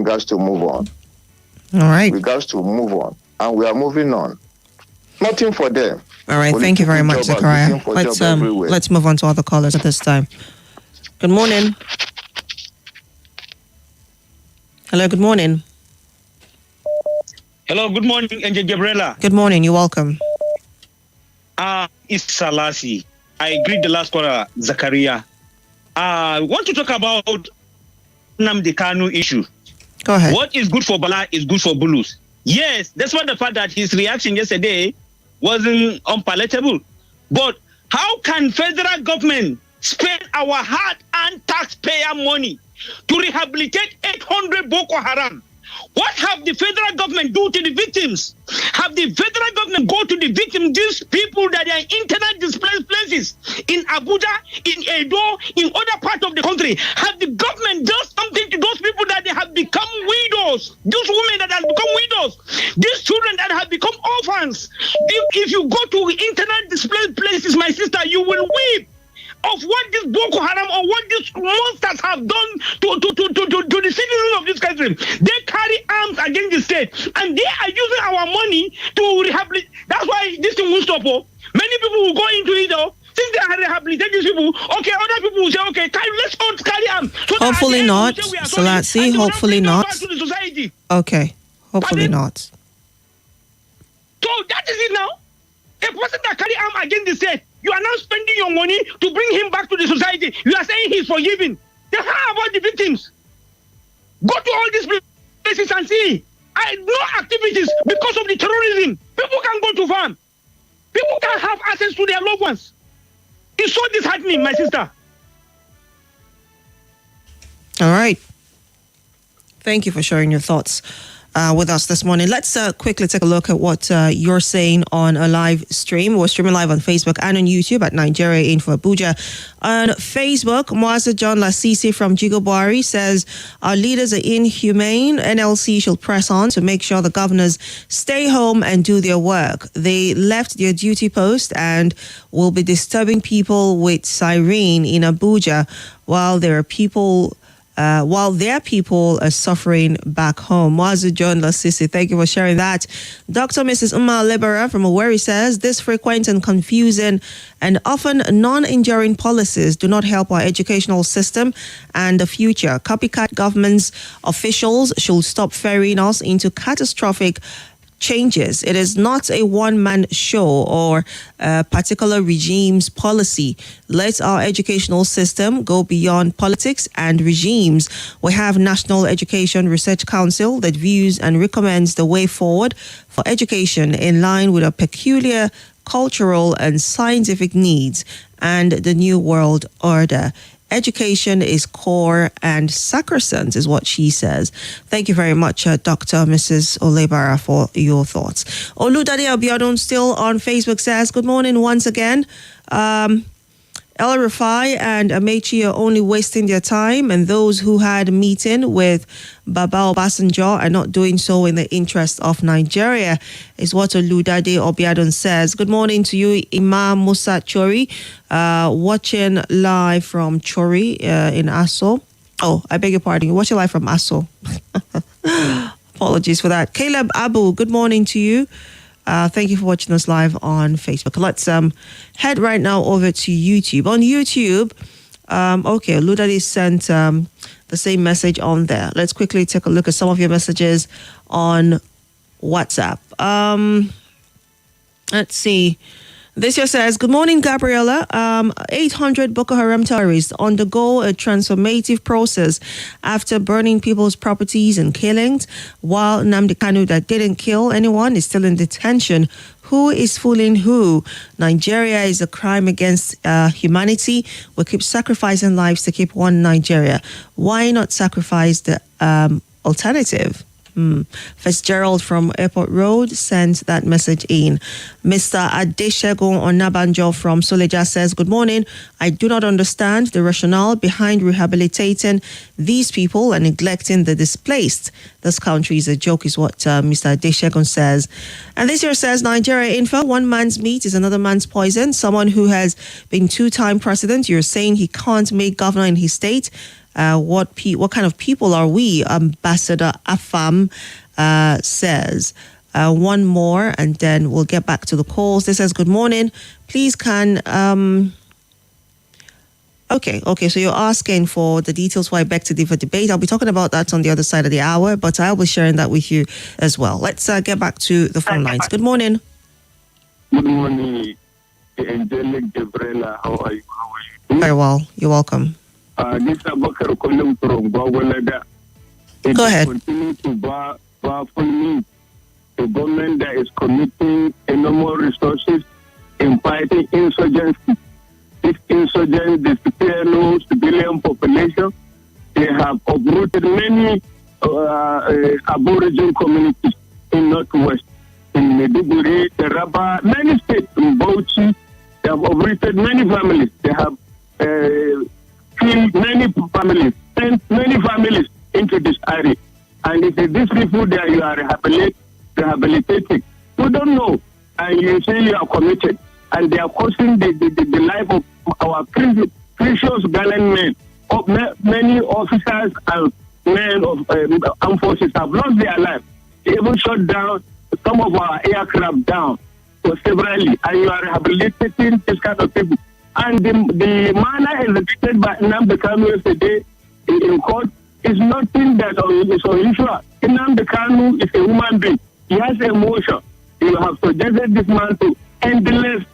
got to move on. All right. We got to move on. And we are moving on. Nothing for them. All right. Thank you very much, Zachariah. Let's move on to other callers at this time. Good morning. Hello, good morning. Hello, good morning, Angel Gabriella. Good morning, you're welcome. It's Salasi. I greet the last caller, Zachariah. I want to talk about Nnamdi Kanu issue. Go ahead. What is good for Bala is good for Bulus. Yes, that's what the fact that his reaction yesterday wasn't unpalatable. But how can federal government spend our hard-earned taxpayer money to rehabilitate 800 Boko Haram? What have the federal government do to the victims? Have the federal government go to the victims, these people that are in internal displaced places, in Abuja, in Edo, in other parts of the country? Have the government done something to those people that they have become widows? Those women that have become widows? These children that have become orphans? If you go to internal displaced places, my sister, you will weep of what this Boko Haram or what these monsters have done to the citizens of this country. They carry arms against the state, and they are using our money to rehabilitate. That's why this thing will stop. Many people will go into it. Since they are rehabilitating these people, okay, other people will say, okay, let's all carry arms. So hopefully not, Salatsi. Hopefully not. Okay, hopefully not. So that is it now. A person that carry arm against the state, you are now spending your money to bring him back to the society. You are saying he's forgiven. Then how about the victims? Go to all these places and see. No activities because of the terrorism. People can go to farm. People can have access to their loved ones. It's so disheartening, my sister. All right. Thank you for sharing your thoughts with us this morning. Let's quickly take a look at what you're saying on a live stream. We're streaming live on Facebook and on YouTube at Nigeria Info Abuja. On Facebook, Moaza John Lasisi from Jigobwari says, our leaders are inhumane. NLC shall press on to make sure the governors stay home and do their work. They left their duty post and will be disturbing people with siren in Abuja while their people are suffering back home. Mazu John Lasisi, thank you for sharing that. Dr. Mrs. Umar Libera from Owerri says, this frequent and confusing and often non-enduring policies do not help our educational system and the future. Copycat governments officials should stop ferrying us into catastrophic changes. It is not a one-man show or a particular regime's policy. Let our educational system go beyond politics and regimes. We have National Education Research Council that views and recommends the way forward for education in line with our peculiar cultural and scientific needs and the new world order. Education is core and sacrosanct, is what she says. Thank you very much, Dr. Mrs. Olebara, for your thoughts. Oludade Abiodun, still on Facebook, says, good morning once again. El Rufai and Amechi are only wasting their time, and those who had a meeting with Baba Obasanjo are not doing so in the interest of Nigeria, is what Oludade Obiadon says. Good morning to you, Imam Musa Chori, watching live from Chori in Aso. Oh, I beg your pardon, you're watching live from Aso. Apologies for that. Caleb Abu, good morning to you. Thank you for watching us live on Facebook. Let's head right now over to YouTube. On YouTube, okay, Ludadi sent the same message on there. Let's quickly take a look at some of your messages on WhatsApp. Let's see. This here says, good morning, Gabriella. 800 Boko Haram terrorists undergo a transformative process after burning people's properties and killings, while Nnamdi Kanu, that didn't kill anyone, is still in detention. Who is fooling who? Nigeria is a crime against humanity. We keep sacrificing lives to keep one Nigeria. Why not sacrifice the alternative? Fitzgerald from Airport Road sent that message in. Mr. Adeshegun Onabanjo from Soleja says, good morning. I do not understand the rationale behind rehabilitating these people and neglecting the displaced. This country is a joke, is what Mr. Adeshegun says. And this here says, Nigeria Info, one man's meat is another man's poison. Someone who has been two-time president, you're saying he can't make governor in his state. what kind of people are we? Ambassador Afam says. One more, and then we'll get back to the calls. This says, good morning. Please can... Okay. So you're asking for the details for I beg to differ debate. I'll be talking about that on the other side of the hour, but I'll be sharing that with you as well. Let's get back to the phone lines. Good morning. Good morning, Angelic Gabriella. How are you? Very well. You're welcome. This is Abakar calling from Gwagwalada. Go ahead. Continue to baffle me. The government that is committing enormous resources in fighting insurgency. This insurgents, the PLO, civilian population, they have uprooted many Aboriginal communities in Northwest, in Maiduguri, Taraba, many states, in Bauchi. They have uprooted many families. They have killed many families, sent many families into this area. And it is these people that you are rehabilitating. You don't know, and you say you are committed, and they are costing the life of our precious gallant men. Many officers and men of armed forces have lost their lives. They even shot down some of our aircraft down severally, and you are rehabilitating this kind of people. And the manner executed by Nnamdi Kanu yesterday in court is nothing that is unusual. Nnamdi Kanu is a human being. He has emotion. You have suggested this man to endless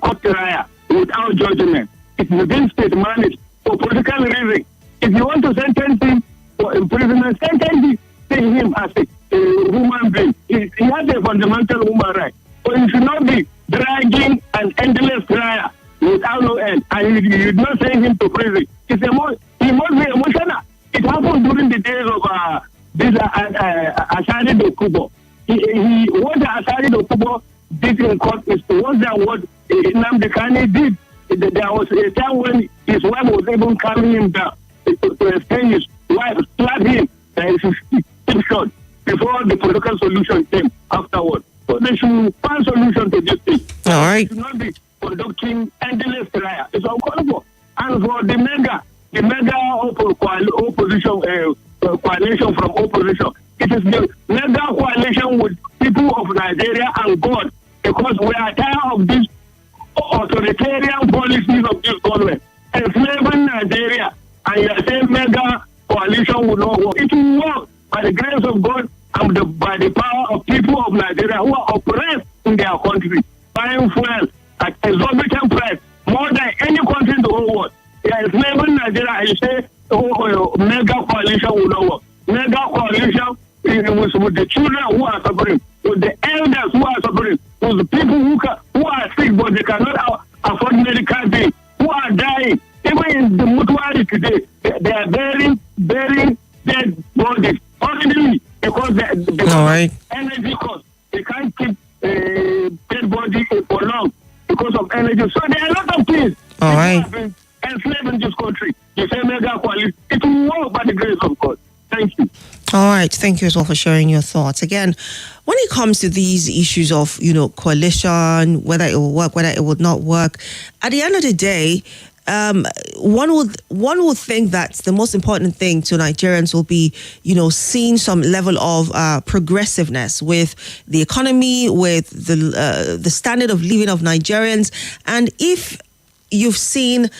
court trial without judgment. It's within state managed for political reasons. If you want to sentence him for imprisonment, sentence him as a human being. He has a fundamental human right. But you should not be dragging an endless trial without no end. And you're not sending him to prison. He must be emotional. It happened during the days of this Asari Dokubo. What the Asari Dokubo did in court is was that what Nnamdi Kanu did. There was a time when his wife was even calming him down to extend his wife, slap him, and he should shot before the political solution came afterward. So they should find solution to this thing. All right. They should not be conducting endless trial. It's uncallable. And for the mega opposition, coalition from opposition, it is the mega coalition with people of Nigeria and God, because we are tired of this authoritarian policies of this government, enslaving Nigeria, and you are saying mega coalition will not work. It will work by the grace of God and by the power of people of Nigeria who are oppressed in their country, buying fuel at exorbitant price, more than any country in the whole world. They are enslaving Nigeria, and you say mega coalition will not work. Mega coalition is with the children who are suffering, with the elders who are suffering, with the people who are sick but they cannot afford medical bills, who are dying. Even in the mortuary today, they are burying dead bodies ordinarily because the energy cost. They can't keep dead body for long because of energy. So there are a lot of things. All right. Enslaved in this country. You say mega coalition. It will work by the grace of God. Thank you. All right. Thank you as well for sharing your thoughts. Again, when it comes to these issues of, coalition, whether it will work, whether it would not work, at the end of the day, one would think that the most important thing to Nigerians will be, seeing some level of progressiveness with the economy, with the standard of living of Nigerians. And if you've seen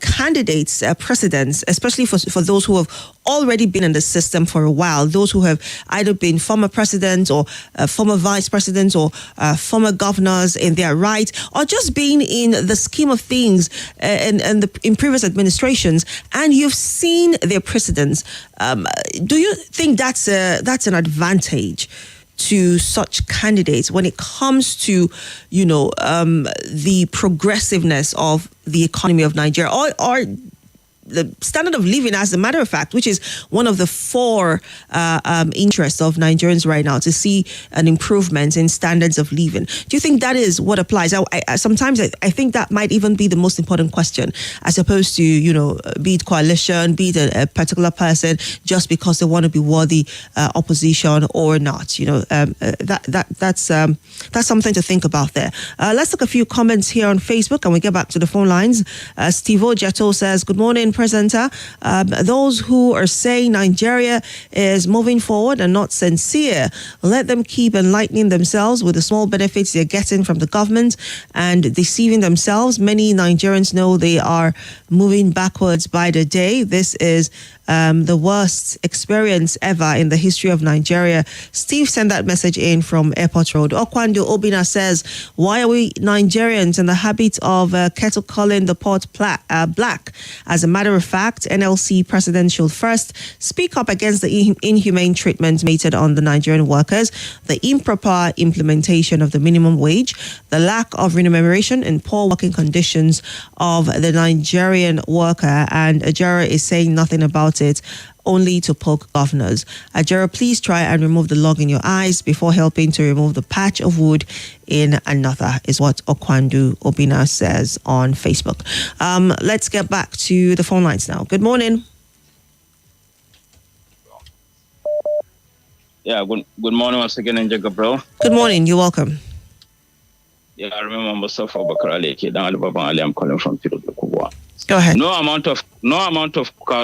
candidates, precedents, especially for those who have already been in the system for a while, those who have either been former presidents or former vice presidents or former governors in their right, or just being in the scheme of things in previous administrations, and you've seen their precedents. Do you think that's an advantage to such candidates when it comes to, the progressiveness of the economy of Nigeria, or the standard of living, as a matter of fact, which is one of the four interests of Nigerians right now, to see an improvement in standards of living? Do you think that is what applies? Sometimes I think that might even be the most important question, as opposed to, be it coalition, be it a particular person, just because they want to be worthy opposition or not. That's something to think about there. Let's take a few comments here on Facebook and we get back to the phone lines. Steve Ojeto says, good morning. presenter. Those who are saying Nigeria is moving forward and not sincere, let them keep enlightening themselves with the small benefits they're getting from the government and deceiving themselves. Many Nigerians know they are moving backwards by the day. This is the worst experience ever in the history of Nigeria. Steve sent that message in from Airport Road. Okwando Obina says, why are we Nigerians in the habit of kettle calling the pot black? As a matter of fact, NLC president should first speak up against the inhumane treatment meted on the Nigerian workers, the improper implementation of the minimum wage, the lack of remuneration and poor working conditions of the Nigerian worker, and Ajara is saying nothing about it, only to poke governors. Ajara, please try and remove the log in your eyes before helping to remove the patch of wood in another, is what Okwandu Obina says on Facebook. Let's get back to the phone lines now. Good morning. Yeah, good morning once again, Gabriella. Good morning, you're welcome. Yeah, I remember myself for Bakarali. I'm calling from Kubwa. Go ahead. No amount of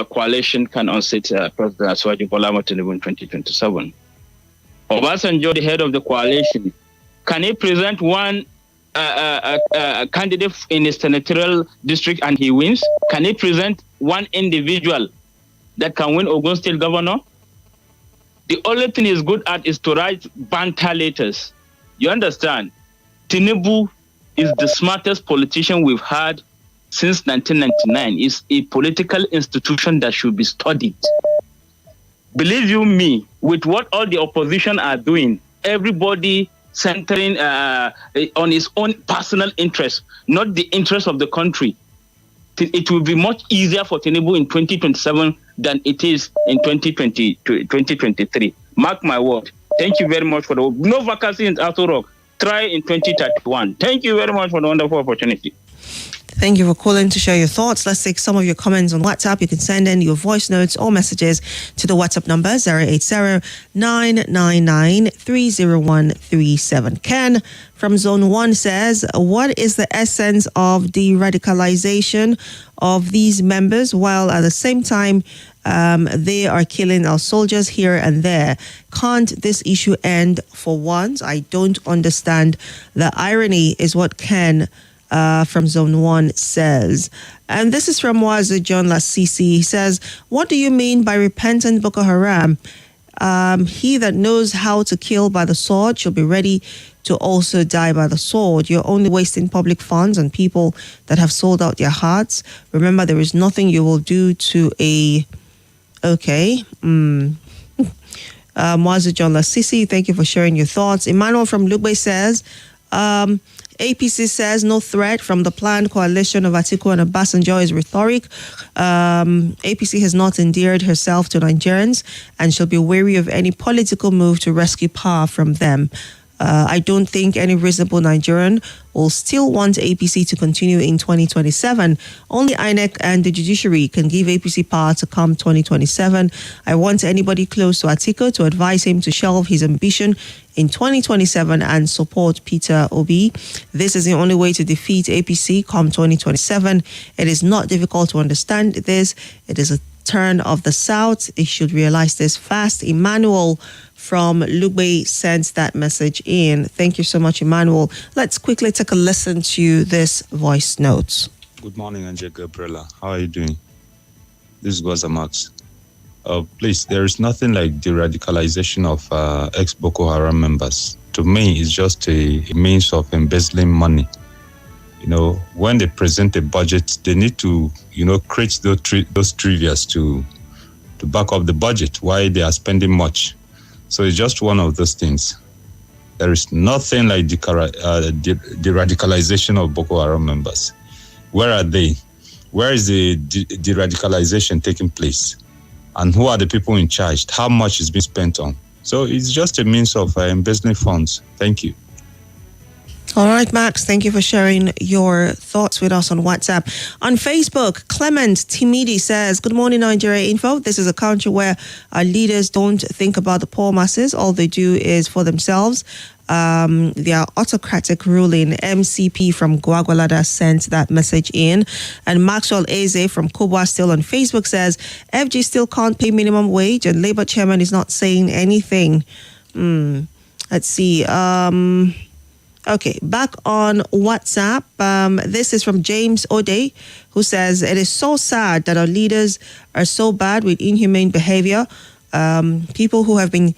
coalition can unseat President Aswaji Bola Tinubu in 2027. Obasanjo, the head of the coalition, can he present one candidate in a senatorial district and he wins? Can he present one individual that can win Ogun State governor? The only thing he's good at is to write banter letters. You understand? Tinubu is the smartest politician we've had since 1999. It's a political institution that should be studied. Believe you me, with what all the opposition are doing, everybody centering on his own personal interest, not the interest of the country, it will be much easier for Tinubu in 2027 than it is in 2023. Mark my word. Thank you very much for the no vacancy in Aso Rock. Try in 2031. Thank you very much for the wonderful opportunity. Thank you for calling to share your thoughts. Let's take some of your comments on WhatsApp. You can send in your voice notes or messages to the WhatsApp number 080-999-30137. Ken from Zone 1 says, what is the essence of de-radicalization of these members while at the same time they are killing our soldiers here and there? Can't this issue end for once? I don't understand. The irony is what Ken from Zone 1 says. And this is from Wazu John Lasisi. He says, what do you mean by repentant Boko Haram? He that knows how to kill by the sword shall be ready to also die by the sword. You're only wasting public funds on people that have sold out their hearts. Remember, there is nothing you will do to a... Okay. Wazu John Lasisi, thank you for sharing your thoughts. Emmanuel from Lugbe says, APC says no threat from the planned coalition of Atiku and Obasanjo is rhetoric. APC has not endeared herself to Nigerians and shall be wary of any political move to rescue power from them. I don't think any reasonable Nigerian will still want APC to continue in 2027. Only INEC and the judiciary can give APC power to come 2027. I want anybody close to Atiku to advise him to shelve his ambition in 2027 and support Peter Obi. This is the only way to defeat APC come 2027. It is not difficult to understand this. It is a turn of the South. It should realize this fast. Emmanuel from Lugbe sent that message in. Thank you so much, Emmanuel. Let's quickly take a listen to this voice note. Good morning, Gabriella. How are you doing? This is Gwazamax. Please, there is nothing like the radicalization of ex-Boko Haram members. To me, it's just a means of embezzling money. You know, when they present a budget, they need to, create those trivias to back up the budget, why they are spending much. So it's just one of those things. There is nothing like the radicalization of Boko Haram members. Where are they? Where is the radicalization taking place? And who are the people in charge? How much is being spent on? So it's just a means of embezzling funds. Thank you. All right, Max, thank you for sharing your thoughts with us on WhatsApp. On Facebook, Clement Timidi says, Good morning, Nigeria Info. This is a country where our leaders don't think about the poor masses. All they do is for themselves. Their autocratic ruling. MCP from Guagualada sent that message in. And Maxwell Eze from Kubwa still on Facebook says, FG still can't pay minimum wage and Labour chairman is not saying anything. Let's see. Okay, back on WhatsApp. This is from James O'Day, who says, It is so sad that our leaders are so bad with inhumane behavior. People who have been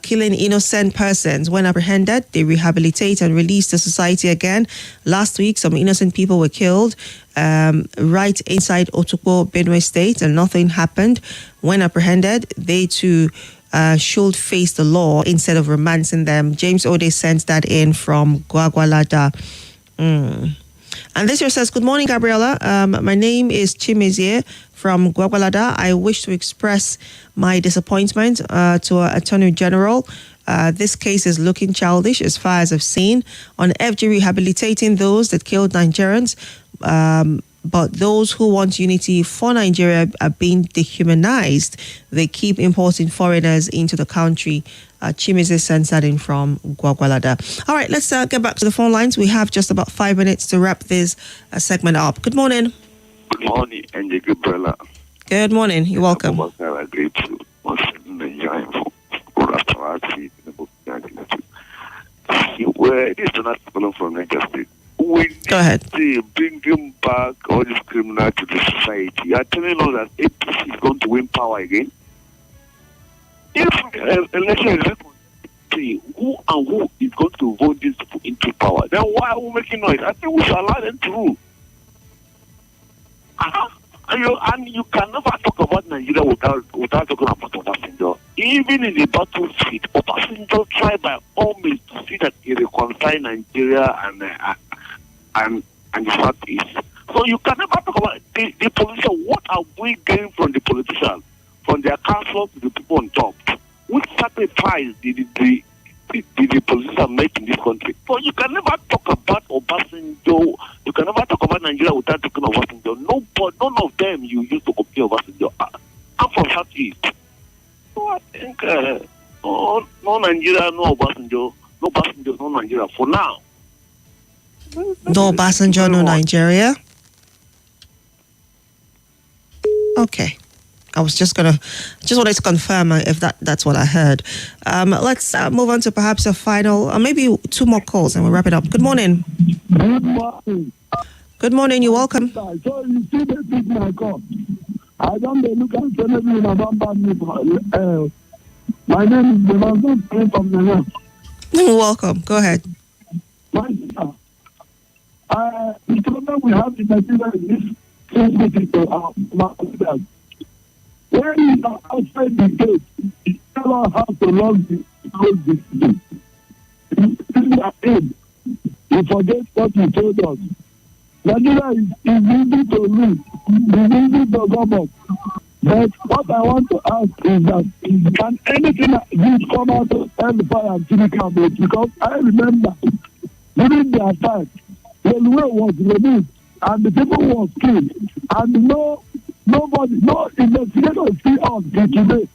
killing innocent persons, when apprehended, they rehabilitate and release to society again. Last week, some innocent people were killed right inside Otukpo, Benue State, and nothing happened. When apprehended, they too should face the law instead of romancing them. James Ode sent that in from Guagualada. And this here says, Good morning, Gabriella. My name is Chimezie from Guagualada. I wish to express my disappointment to our Attorney General. This case is looking childish as far as I've seen. On FG rehabilitating those that killed Nigerians, but those who want unity for Nigeria are being dehumanized. They keep importing foreigners into the country. Chimize sends that in from Guagualada. All right, let's get back to the phone lines. We have just about 5 minutes to wrap this segment up. Good morning. Good morning, and Gabriella. Good morning. You're welcome. This is not from Niger State. We need Go ahead. to bring him back all these criminals to the society. You are telling us that APC is going to win power again. If election is who and who is going to vote these people into power, then why are we making noise? I think we should allow them to rule. And you can never talk about Nigeria without talking about Obasanjo. Even in the battlefield, Obasanjo tried by all means to see that he reconciled Nigeria and the Southeast. So you can never talk about the politician. What are we getting from the politicians, from their council to the people on top? Which sacrifice did the politician make in this country? So you can never talk about Obasanjo. You can never talk about Nigeria without talking about Obasanjo. None of them you used to compare Obasanjo. I'm from Southeast. So I think no Nigeria, no Obasanjo, no Obasanjo, no Nigeria for now. No Obasanjo, no Nigeria. Okay. I was just wanted to confirm if that's what I heard. Let's move on to perhaps a final, or maybe two more calls and we'll wrap it up. Good morning. Good morning. Good morning. You're welcome. So you see they pick my call. I don't look and tell me about me. My name is Devon from the north. You're welcome. Go ahead. My sister, the problem we have in Nigeria is this sensitive my leaders. When you are outside the gate, you never have to close the gate. You are in. You forget what you told us. Nigeria is easy to lose. It's easy to come up. But what I want to ask is that can anything like this come out of hellfire and city council? Because I remember during their time, the way was removed and the people was killed. And no investigator see us today.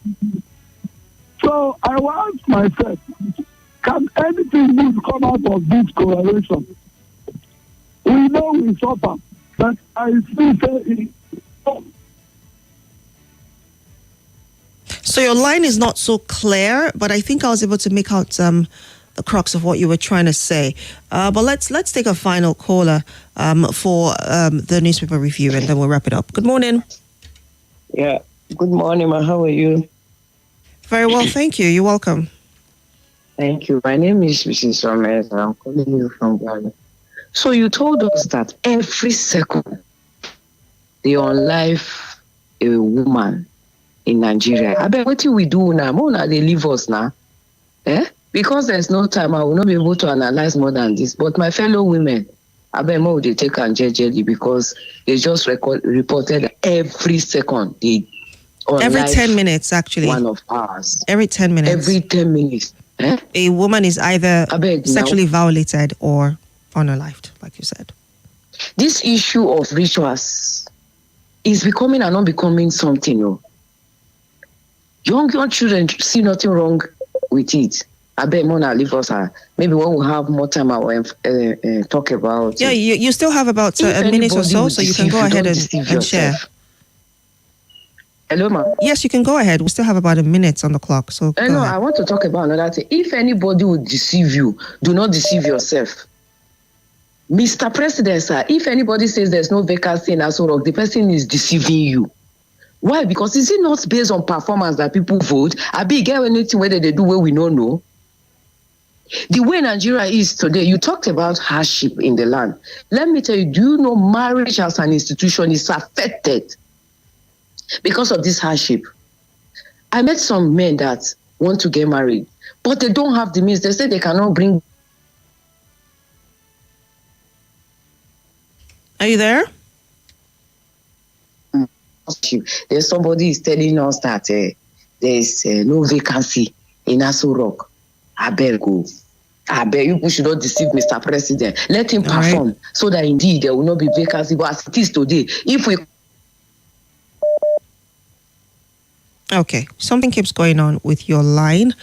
So I will ask myself, can anything good come out of this coalition? We know we suffer, but I still say So your line is not so clear, but I think I was able to make out the crux of what you were trying to say. But let's take a final caller for the newspaper review, and then we'll wrap it up. Good morning. Yeah. Good morning, ma. How are you? Very well, thank you. You're welcome. Thank you. My name is Mrs. Ramirez. I'm calling you from Ghana. So you told us that every second they unlife a woman in Nigeria. I bet what we do now, more now they leave us now. Because there's no time, I will not be able to analyze more than this. But my fellow women, I bet more they take and jelly because they just reported every second they every 10 minutes actually. One of ours. Every 10 minutes. Every 10 minutes. A woman is either sexually violated or unalived, like you said. This issue of rituals is becoming and not becoming something. Young children see nothing wrong with it. I bet Mona leave us. Maybe when we have more time, I will talk about. Yeah, you still have about a minute or so you can go ahead and share. Hello, ma'am. Yes, you can go ahead. We still have about a minute on the clock. So no, I want to talk about another thing. If anybody would deceive you, do not deceive yourself. Mr. President, sir, if anybody says there's no vacancy in Aso Rock, the person is deceiving you. Why? Because is it not based on performance that people vote? I be get anything whether they do what we don't know. The way Nigeria is today, you talked about hardship in the land. Let me tell you, do you know marriage as an institution is affected because of this hardship? I met some men that want to get married, but they don't have the means. They say they cannot bring. Are you there? There's somebody is telling us that there's no vacancy in Aso Rock. I beg you should not deceive Mr. President. Let him perform so that indeed there will not be vacancy. But as it is today, if we... Okay, something keeps going on with your line,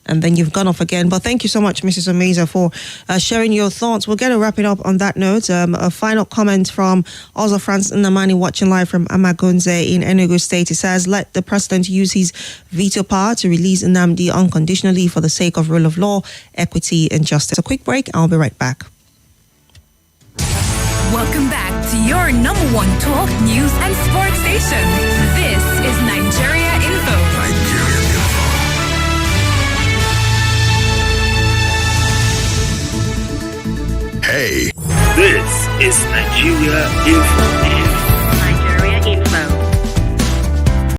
and then you've gone off again. But thank you so much, Mrs. Omeza, for sharing your thoughts. We're going to wrap it up on that note. A final comment from also Francis Namani, watching live from Amagunze in Enugu State. He says, let the president use his veto power to release Nnamdi unconditionally for the sake of rule of law, equity, and justice. A quick break. I'll be right back. Welcome back to your number one talk, news, and sports station. This is Nigeria Info. Hey. This is Nigeria Info.